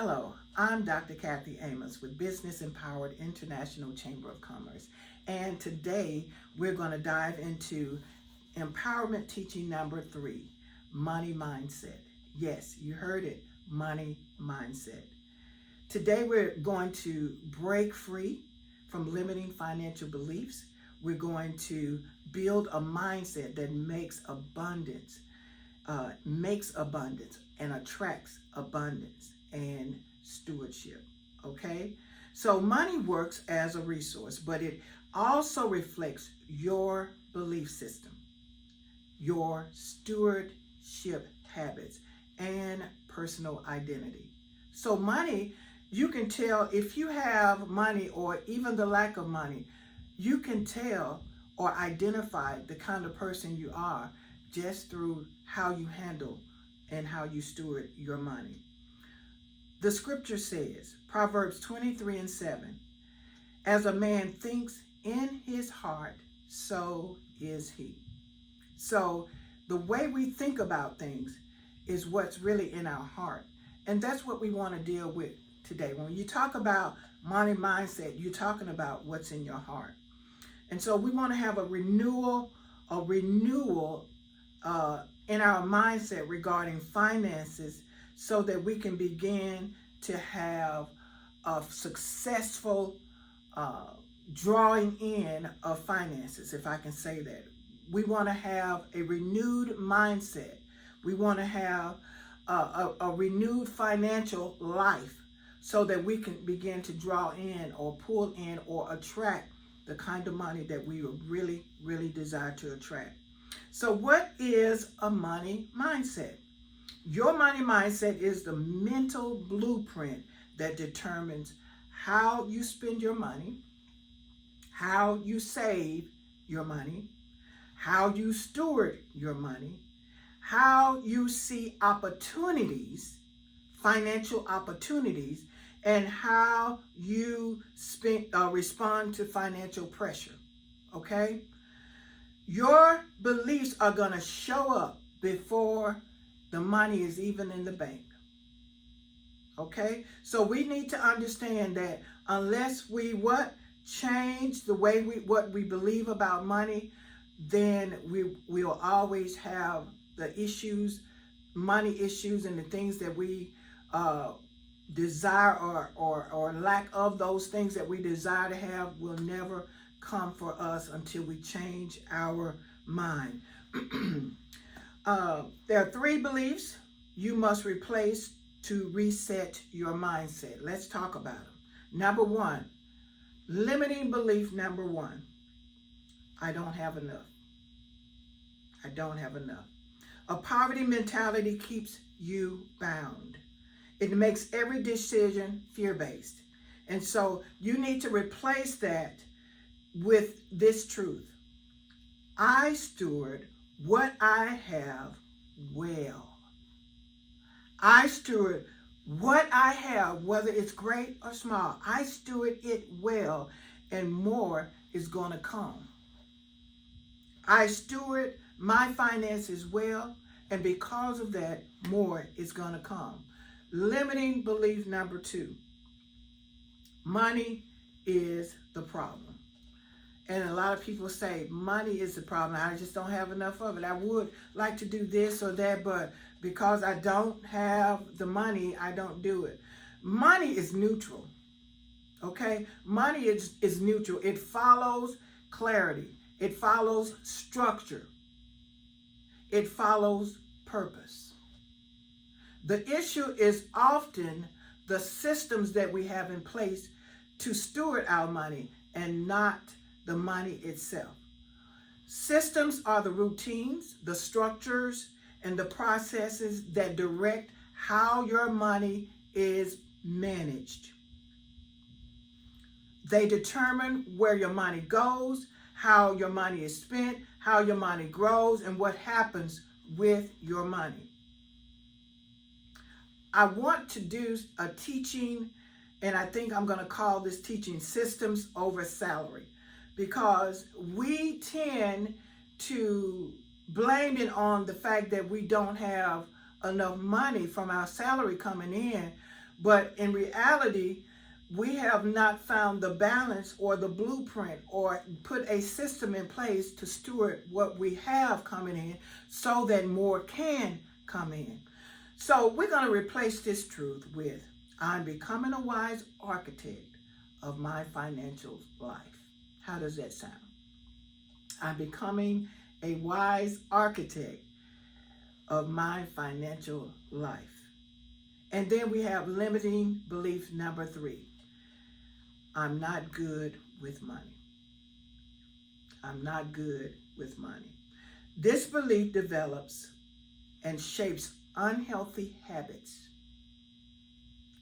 Hello, I'm Dr. Kathy Amos with Business Empowered International Chamber of Commerce. And today we're going to dive into empowerment teaching number 3, money mindset. Yes, you heard it, money mindset. Today we're going to break free from limiting financial beliefs. We're going to build a mindset that makes abundance and attracts abundance and stewardship. Okay, so money works as a resource, but it also reflects your belief system, your stewardship habits, and personal identity. So money, you can tell if you have money or even the lack of money, you can tell or identify the kind of person you are just through how you handle and how you steward your money. The scripture says, Proverbs 23:7, as a man thinks in his heart, so is he. So the way we think about things is what's really in our heart. And that's what we want to deal with today. When you talk about money mindset, you're talking about what's in your heart. And so we want to have a renewal in our mindset regarding finances so that we can begin to have a successful drawing in of finances, if I can say that. We want to have a renewed mindset. We want to have a renewed financial life so that we can begin to draw in or pull in or attract the kind of money that we would really, really desire to attract. So what is a money mindset? Your money mindset is the mental blueprint that determines how you spend your money, how you save your money, how you steward your money, how you see opportunities, financial opportunities, and how you respond to financial pressure, okay? Your beliefs are going to show up before the money is even in the bank. Okay? So we need to understand that unless we change the way what we believe about money, then we'll always have the issues, money issues, and the things that we desire or lack of those things that we desire to have will never come for us until we change our mind. There are 3 beliefs you must replace to reset your mindset. Let's talk about them. Number 1, limiting belief number 1. I don't have enough. I don't have enough. A poverty mentality keeps you bound. It makes every decision fear-based. And so you need to replace that with this truth. I steward what I have well. I steward what I have, whether it's great or small. I steward it well, and more is going to come. I steward my finances well, and because of that, more is going to come. Limiting belief number 2. Money is the problem. And a lot of people say, money is the problem. I just don't have enough of it. I would like to do this or that, but because I don't have the money, I don't do it. Money is neutral, okay? Money is neutral. It follows clarity. It follows structure. It follows purpose. The issue is often the systems that we have in place to steward our money and not the money itself. Systems are the routines, the structures, and the processes that direct how your money is managed. They determine where your money goes, how your money is spent, how your money grows, and what happens with your money. I want to do a teaching, and I think I'm going to call this teaching Systems Over Salary, because we tend to blame it on the fact that we don't have enough money from our salary coming in, But in reality, we have not found the balance or the blueprint or put a system in place to steward what we have coming in so that more can come in. So we're going to replace this truth with, I'm becoming a wise architect of my financial life. How does that sound? I'm becoming a wise architect of my financial life. And then we have limiting belief number 3. I'm not good with money. I'm not good with money. This belief develops and shapes unhealthy habits.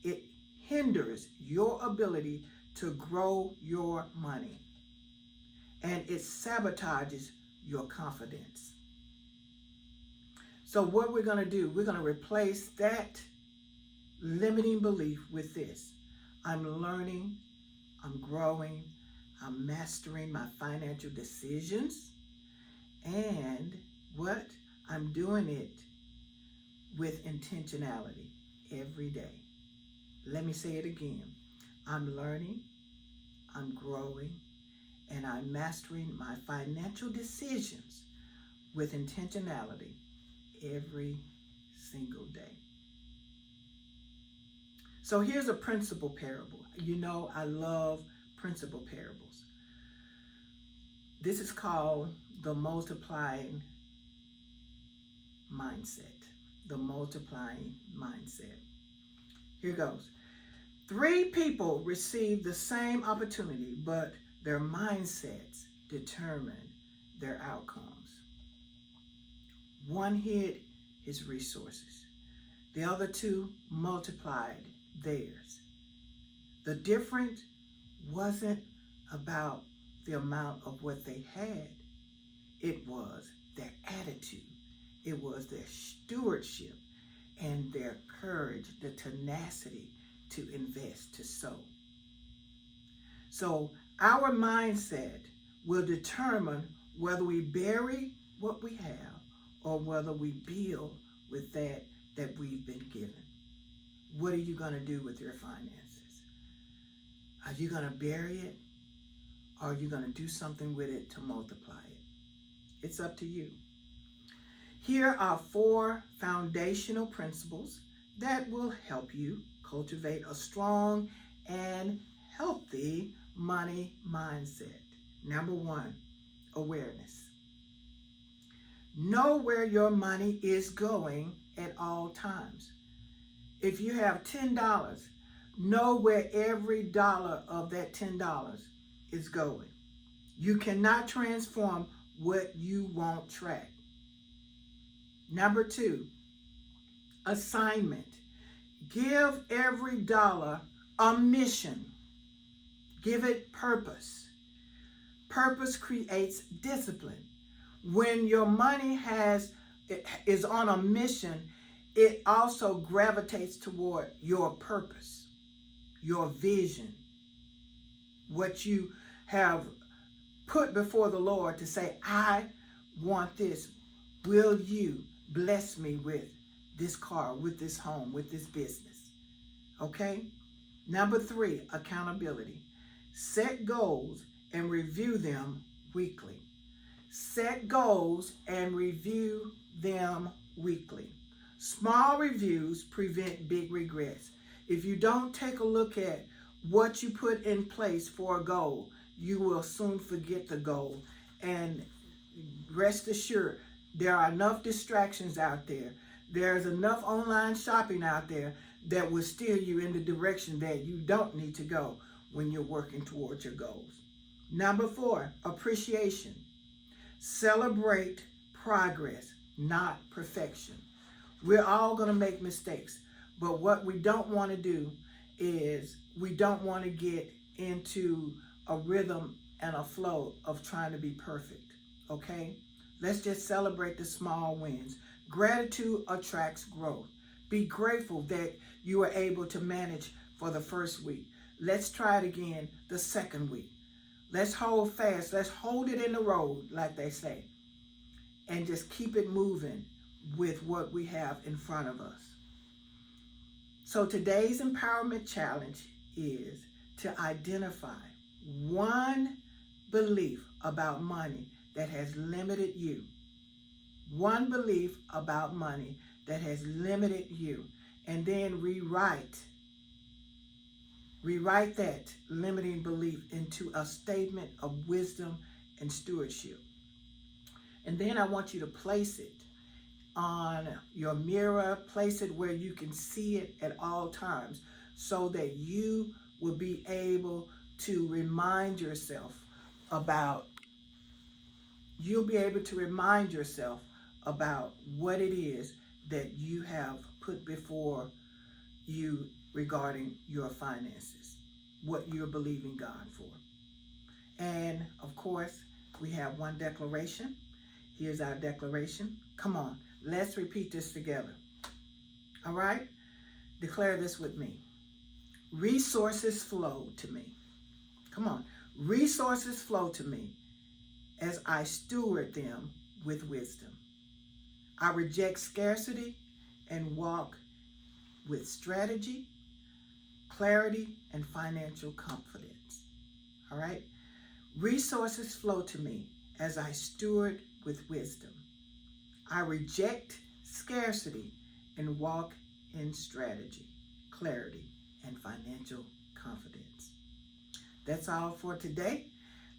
It hinders your ability to grow your money, and it sabotages your confidence. So what we're going to do, we're going to replace that limiting belief with this. I'm learning, I'm growing, I'm mastering my financial decisions, and what? I'm doing it with intentionality every day. Let me say it again. I'm learning, I'm growing, and I'm mastering my financial decisions with intentionality every single day. So here's a principle parable. You know, I love principle parables. This is called the multiplying mindset. The multiplying mindset. Here goes. 3 people received the same opportunity, but their mindsets determined their outcomes. One hid his resources. The other 2 multiplied theirs. The difference wasn't about the amount of what they had. It was their attitude. It was their stewardship and their courage, the tenacity to invest, to sow. So our mindset will determine whether we bury what we have or whether we build with that we've been given. What are you going to do with your finances? Are you going to bury it, or are you going to do something with it to multiply it? It's up to you. Here are 4 foundational principles that will help you cultivate a strong and healthy money mindset. Number 1, awareness. Know where your money is going at all times. If you have $10, know where every dollar of that $10 is going. You cannot transform what you won't track. Number 2, assignment. Give every dollar a mission. Give it purpose. Purpose creates discipline. When your money is on a mission, it also gravitates toward your purpose, your vision, what you have put before the Lord to say, I want this. Will you bless me with this car, with this home, with this business? Okay? Number 3, accountability. Set goals and review them weekly. Set goals and review them weekly. Small reviews prevent big regrets. If you don't take a look at what you put in place for a goal, you will soon forget the goal. And rest assured, there are enough distractions out there. There's enough online shopping out there that will steer you in the direction that you don't need to go when you're working towards your goals. Number 4, appreciation. Celebrate progress, not perfection. We're all going to make mistakes, but what we don't want to do is we don't want to get into a rhythm and a flow of trying to be perfect, okay? Let's just celebrate the small wins. Gratitude attracts growth. Be grateful that you were able to manage for the first week. Let's try it again the second week. Let's hold fast. Let's hold it in the road, like they say, and just keep it moving with what we have in front of us. So today's empowerment challenge is to identify one belief about money that has limited you. One belief about money that has limited you. And then rewrite that limiting belief into a statement of wisdom and stewardship. And then I want you to place it on your mirror, place it where you can see it at all times so that you will be able to remind yourself about, what it is that you have put before you regarding your finances, what you're believing God for. And of course, we have one declaration. Here's our declaration. Come on, let's repeat this together. All right? Declare this with me. Resources flow to me. Come on. Resources flow to me as I steward them with wisdom. I reject scarcity and walk with strategy, clarity, and financial confidence. All right? Resources flow to me as I steward with wisdom. I reject scarcity and walk in strategy, clarity, and financial confidence. That's all for today.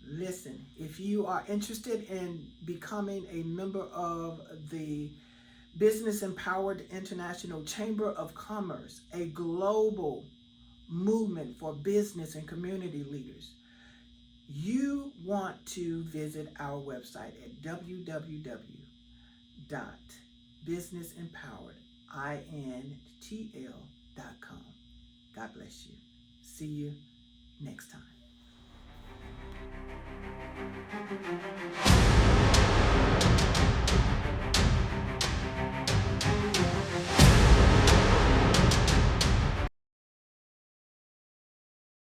Listen, if you are interested in becoming a member of the Business Empowered International Chamber of Commerce, a global movement for business and community leaders, you want to visit our website at www.businessempoweredintl.com. God bless you. See you next time.